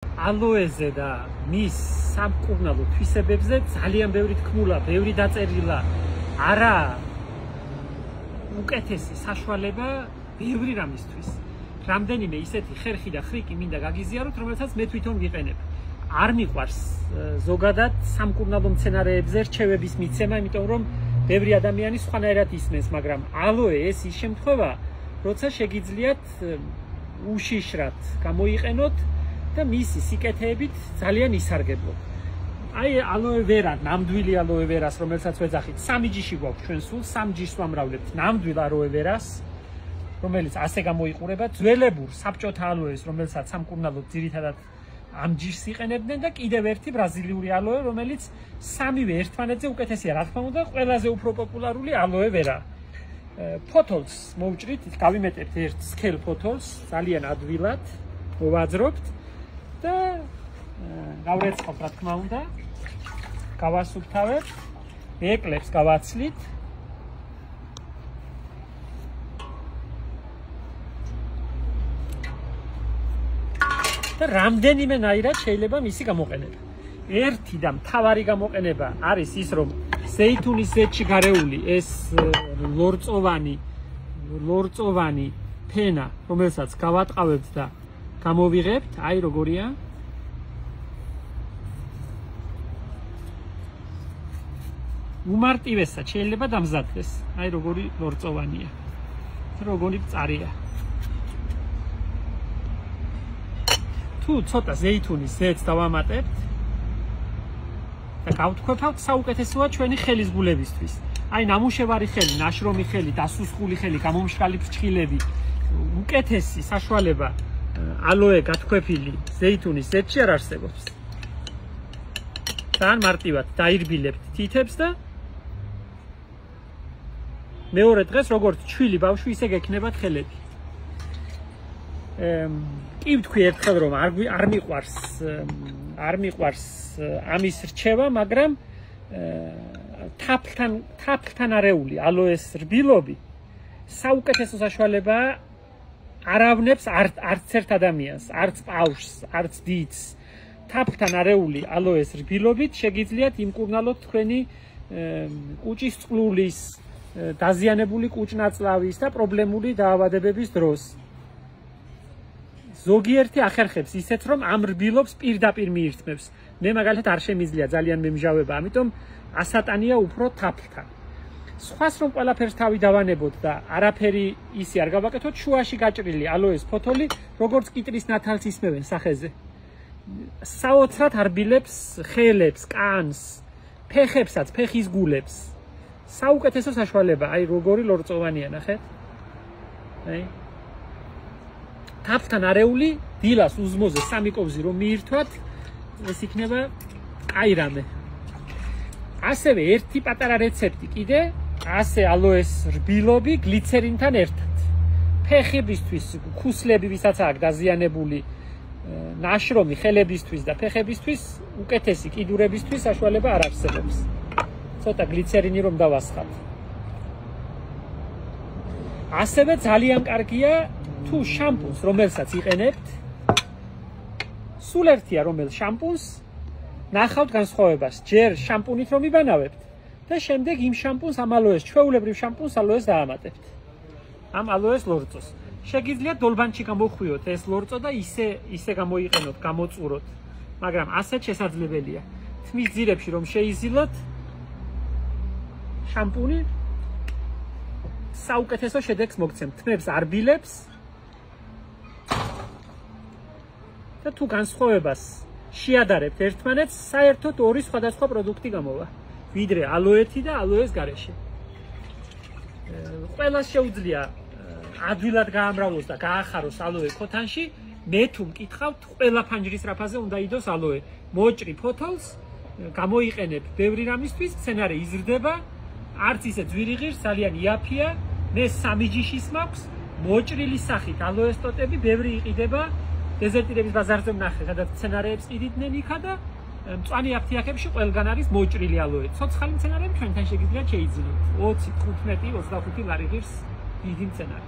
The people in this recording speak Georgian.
ალოეზე და მის სამკურნალო თვისებებზე ძალიან ბევრი თქმულა, ბევრი დაწერილა. არა უკეთესი საშუალება ბევრი რამისთვის. რამდენიმე ისეთი ხერხი და ხრიკი მინდა გაგიზიაროთ, რომელსაც მე თვითონ ვიყენებ. არ მიყვარს ზოგადად სამკურნალო მცენარეებზე რჩევების მიცემა, იმიტომ რომ ბევრი ადამიანი სხვანაირად ისმენს, მაგრამ ალოე ეს ის შემთხვევა, როცა შეგიძლიათ უშიშრად გამოიყენოთ და მისი სიკეთეებით ძალიან ისარგებლოთ. აი ალოე ვერა, ნამდვილი ალოე ვერას, რომელსაც ვეძახით, 3 ჯიში გვაქვს ჩვენ სულ, 3 ჯიშს ვამრავლებთ ნამდვილ ალოე ვერას, რომელიც ასე გამოიყურება, ძველებურ საბჭოთა ალოეს, რომელსაც სამკურნალოდ ძირითადად ამ ჯიშს იყენებდნენ და კიდევ ერთი ბრაზილიური ალოე, რომელიც სამივე ერთმანეთზე უკეთესია, რა თქმა უნდა, ყველაზე უფრო პოპულარული ალოე ვერა. ფოთოლს მოვჭრით, გავიმეტებთ ერთ სქელ ფოთოლს, ძალიან ადვილად მოვაძრობთ და გავრეცხავთ, რა თქმა უნდა, გავასუფთავებთ, ეკლებს გავაცლით. და რამდენიმე ნაირად შეიძლება მისი გამოყენება. ერთი და მთავარი გამოყენება არის ის, რომ ზეითუნის ზეთში გარეული ეს ლორწოვანი ფენა, რომელსაც გავატყავებთ და გამოვიღებთ, აი როგორია. უმარტივესად შეიძლება დამზადდეს, აი როგორი ლორწოვანია. როგორი მწარია. თუ ცოტა ზეითუნის ზეთს დავამატებთ და გავთქვეფავთ, საუკეთესოა ჩვენი ხელის გულებისთვის. აი ნამუშევარი ხელი, ნაშრომი ხელი, დასუსხული ხელი, გამომშრალი ფრჩხილები, უკეთესი საშუალება ალოე გათქვეფილი ზეითუნის ზეთში არ არსებობს. თან მარტივად დაირბილებთ თითებს და მეორე დღეს როგორც ჩვილი ბავშვი ისე გექნებათ ხელები. კი ვთქვი ერთხელ რომ არ მიყვარს ამის რჩევა, მაგრამ თაფლთან არეული ალოეს რბილობი საუკეთესო საშუალებაა არავნებს არც ერთ ადამიანს, არც პაუშს, არც დიდს. თაფლთან არეული ალოეს რბილობით შეგიძლიათ იმკურნალოთ თქვენი კუჭის წყლულის, დაზიანებული კუჭნაწლავის და პრობლემული დაავადებების დროს. ზოგიერთი ახერხებს ისეთ, რომ ამ რბილობს პირდაპირ მიირთმევს. მე მაგალითად არ შემიძლია ძალიან მემჟავება, ამიტომ ასატანია უფრო თაფლთან. სხვას რომ ყველაფერს თავი დავანებოთ და არაფერი ისი არ გავაკეთოთ, შუაში გაჭრილი ალოეს ფოთოლი, როგორც კიტრის ნათალს ისმევენ სახეზე. საოცრად არბილებს ხელებს, კანს, ფეხებსაც, ფეხის გულებს. საუკეთესო საშუალება, აი როგორი ლორწოვანია, ნახეთ? აი თაფლთან არეული დილას უზმოზე 3 კოვზი რომ მიირთვათ, ეს იქნება კაი რამე. ასევე ერთი პატარა რეცეპტი კიდე, ასე ალოეს რბილობი გლიცერინთან ერთად. ფეხებისთვის, ქუსლები, ვისაც აქვს დაზიანებული, ნაშრომი ხელებისთვის და ფეხებისთვის, უკეთესი კიდურებისთვის საშუალება არ არსებობს. ცოტა გლიცერინი რომ დავასხათ. ასევე ძალიან კარგია თუ შამპუნს, რომელსაც იყენებთ, სულ ერთია რომელ შამპუნს ნახავთ განსხვავებას, ჯერ შამპუნით რომ იბანავებთ და შემდეგ იმ შამპუნს ამ ალოეს, ჩვეულებრივ შამპუნს ალოეს დაამატებთ. ამ ალოეს ლორწოს. შეგიძლიათ დოლბანში გამოხვიოთ ეს ლორწო და ისე გამოიყენოთ, გამოწუროთ, მაგრამ ასეთ შესაძლებელია. თმის ძირებში რომ შეიზილოთ შამპუნი საუკეთესო შედეგს მოგცემთ. თმებს არბილებს და თუ განსხვავებას შეადარებთ ერთმანეთს, საერთოდ ორი სხვადასხვა პროდუქტი გამოვა, ვიდრე ალოეთი და ალოეს გარეშე. ყველას შეუძლია ადვილად გაამრავლოს და გაახაროს ალოე ქოთანში, მე თუ მკითხავთ, ყველა ფანჯრის რაფაზე უნდა იდოს ალოე. მოჭრი ფოთოლს, გამოიყენებ ბევრი რამისთვის, მცენარე იზრდება, არც ისე ძვირი ღირს, ძალიან იაფია, მე 3 ჯიშის მაქვს, მოჭრილი სახით ალოეს ტოტები ბევრი იყიდება. დეზერტირების ბაზარზე ვნახე, სადაც მცენარეებს ყიდიდნენ იქა და მწვანე აფთიაქებში ყველგან არის მოჭრილი ალოე. ცოცხალი მცენარეები ჩვენთან შეგიძლიათ შეიძინოთ. 20, 15, 25 ლარი ღირს დიდი მცენარე.